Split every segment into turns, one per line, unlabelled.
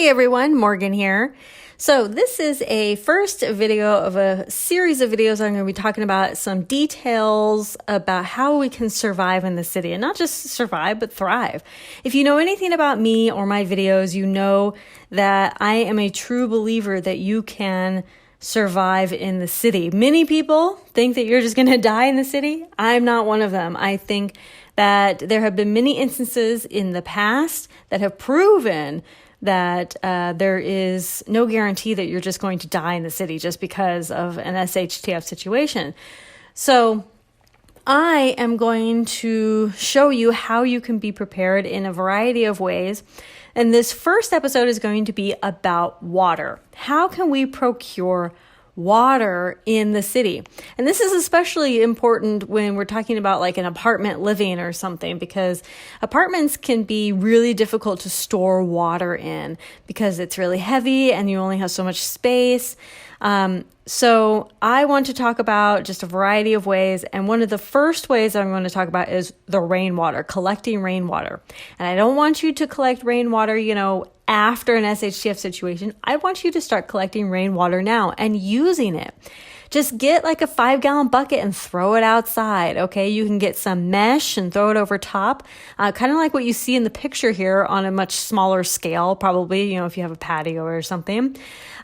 Hey everyone, Morgan here. So this is a first video of a series of videos. I'm going to be talking about some details about how we can survive in the city, and not just survive, but thrive. If you know anything about me or my videos, you know that I am a true believer that you can survive in the city. Many people think that you're just going to die in the city. I'm not one of them. I think that there have been many instances in the past that have proven that there is no guarantee that you're just going to die in the city just because of an SHTF situation. So I am going to show you how you can be prepared in a variety of ways. And this first episode is going to be about water. How can we procure water in the city? And this is especially important when we're talking about like an apartment living or something, because apartments can be really difficult to store water in because it's really heavy and you only have so much space. So I want to talk about just a variety of ways. And one of the first ways I'm going to talk about is the rainwater, collecting rainwater. And I don't want you to collect rainwater, after an SHTF situation. I want you to start collecting rainwater now and using it. Just get like a 5-gallon bucket and throw it outside. Okay. You can get some mesh and throw it over top. Kind of like what you see in the picture here on a much smaller scale, probably, if you have a patio or something.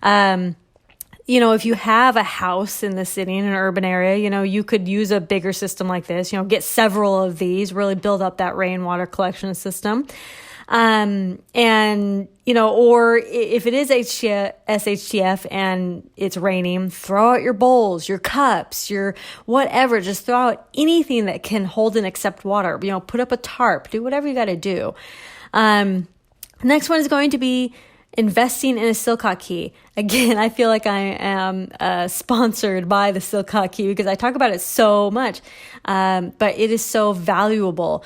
If you have a house in the city, in an urban area, you could use a bigger system like this, get several of these, really build up that rainwater collection system. Or if it is SHTF and it's raining, throw out your bowls, your cups, your whatever, just throw out anything that can hold and accept water, put up a tarp, do whatever you got to do. Next one is going to be investing in a silcock key. Again, I feel like I am sponsored by the silcock key because I talk about it so much, but it is so valuable.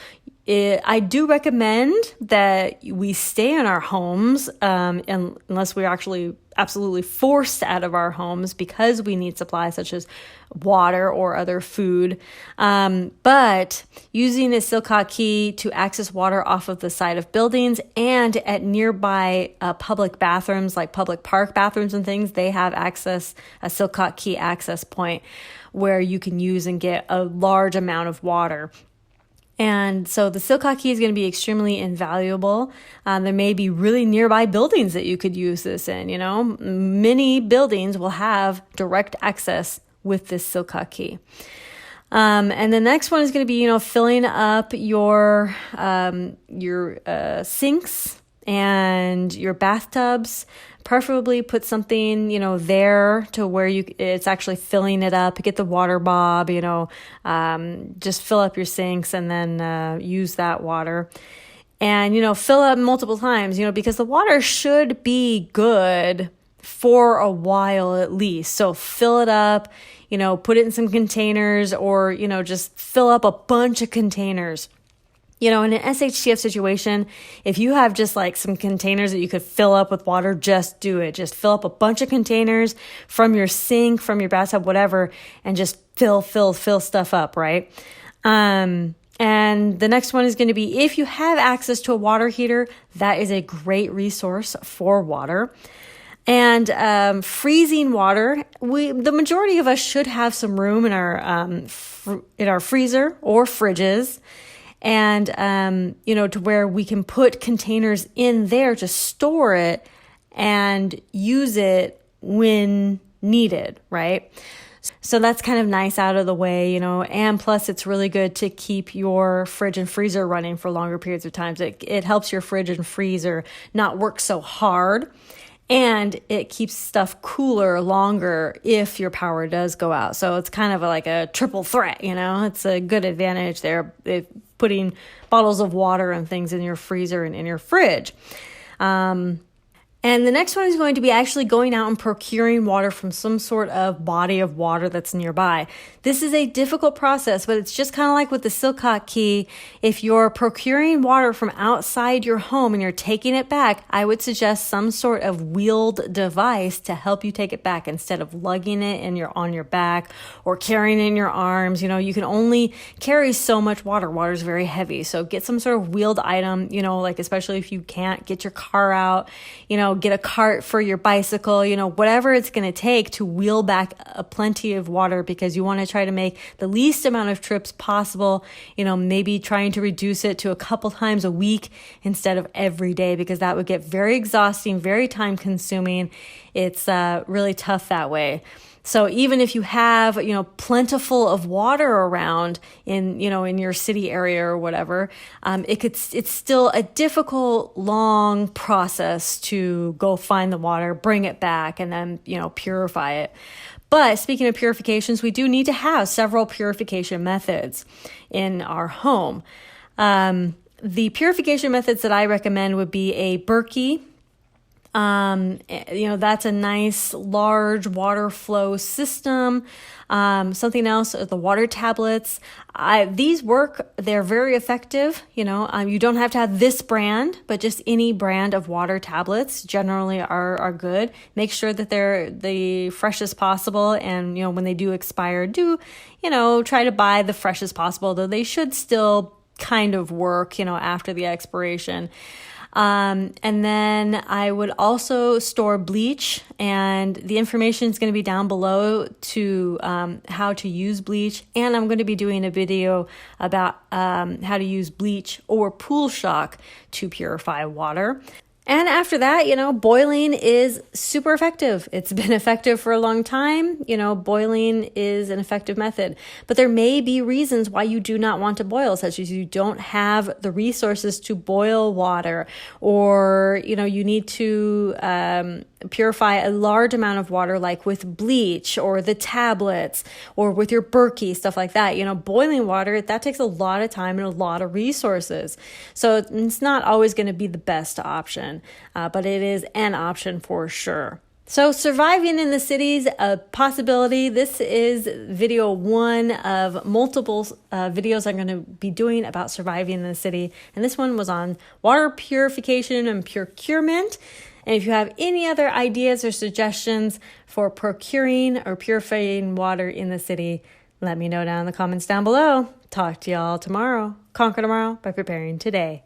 I do recommend that we stay in our homes unless we're actually absolutely forced out of our homes because we need supplies such as water or other food. But using a silcock key to access water off of the side of buildings and at nearby public bathrooms, like public park bathrooms and things, they have a silcock key access point where you can use and get a large amount of water. And so the silcock key is going to be extremely invaluable. There may be really nearby buildings that you could use this in, Many buildings will have direct access with this silcock key. And the next one is going to be, filling up your sinks and your bathtubs. Preferably put something, there to where it's actually filling it up. Get the water bob, just fill up your sinks and then use that water. And, fill up multiple times, because the water should be good for a while at least. So fill it up, put it in some containers or, just fill up a bunch of containers. In an SHTF situation, if you have just like some containers that you could fill up with water, just do it. Just fill up a bunch of containers from your sink, from your bathtub, whatever, and just fill stuff up, right? And the next one is going to be, if you have access to a water heater, that is a great resource for water. And freezing water, the majority of us should have some room in our freezer or fridges. And, to where we can put containers in there to store it and use it when needed, right? So that's kind of nice out of the way, and plus it's really good to keep your fridge and freezer running for longer periods of time. It helps your fridge and freezer not work so hard. And it keeps stuff cooler longer if your power does go out. So it's kind of like a triple threat, It's a good advantage there, putting bottles of water and things in your freezer and in your fridge. And the next one is going to be actually going out and procuring water from some sort of body of water that's nearby. This is a difficult process, but it's just kind of like with the silcock key. If you're procuring water from outside your home and you're taking it back, I would suggest some sort of wheeled device to help you take it back instead of lugging it on your back or carrying it in your arms. You can only carry so much water. Water is very heavy. So get some sort of wheeled item, like especially if you can't get your car out, get a cart for your bicycle, whatever it's going to take to wheel back a plenty of water, because you want to try to make the least amount of trips possible, maybe trying to reduce it to a couple times a week instead of every day, because that would get very exhausting, very time consuming. It's really tough that way. So even if you have, plentiful of water around in your city area or whatever, it's still a difficult, long process to go find the water, bring it back, and then, purify it. But speaking of purifications, we do need to have several purification methods in our home. The purification methods that I recommend would be a Berkey. That's a nice large water flow system. Something else, the water tablets. These work, they're very effective. You don't have to have this brand, but just any brand of water tablets generally are good. Make sure that they're the freshest possible. And, when they do expire, try to buy the freshest possible, though they should still kind of work, after the expiration. And then I would also store bleach, and the information is going to be down below to how to use bleach. And I'm going to be doing a video about how to use bleach or pool shock to purify water. And after that, boiling is super effective. It's been effective for a long time. Boiling is an effective method. But there may be reasons why you do not want to boil, such as you don't have the resources to boil water, or, you need to purify a large amount of water, like with bleach or the tablets or with your Berkey, stuff like that. Boiling water, that takes a lot of time and a lot of resources. So it's not always going to be the best option, but it is an option for sure. So surviving in the city is a possibility. This is video 1 of multiple videos I'm going to be doing about surviving in the city. And this one was on water purification and procurement. And if you have any other ideas or suggestions for procuring or purifying water in the city, let me know down in the comments down below. Talk to y'all tomorrow. Conquer tomorrow by preparing today.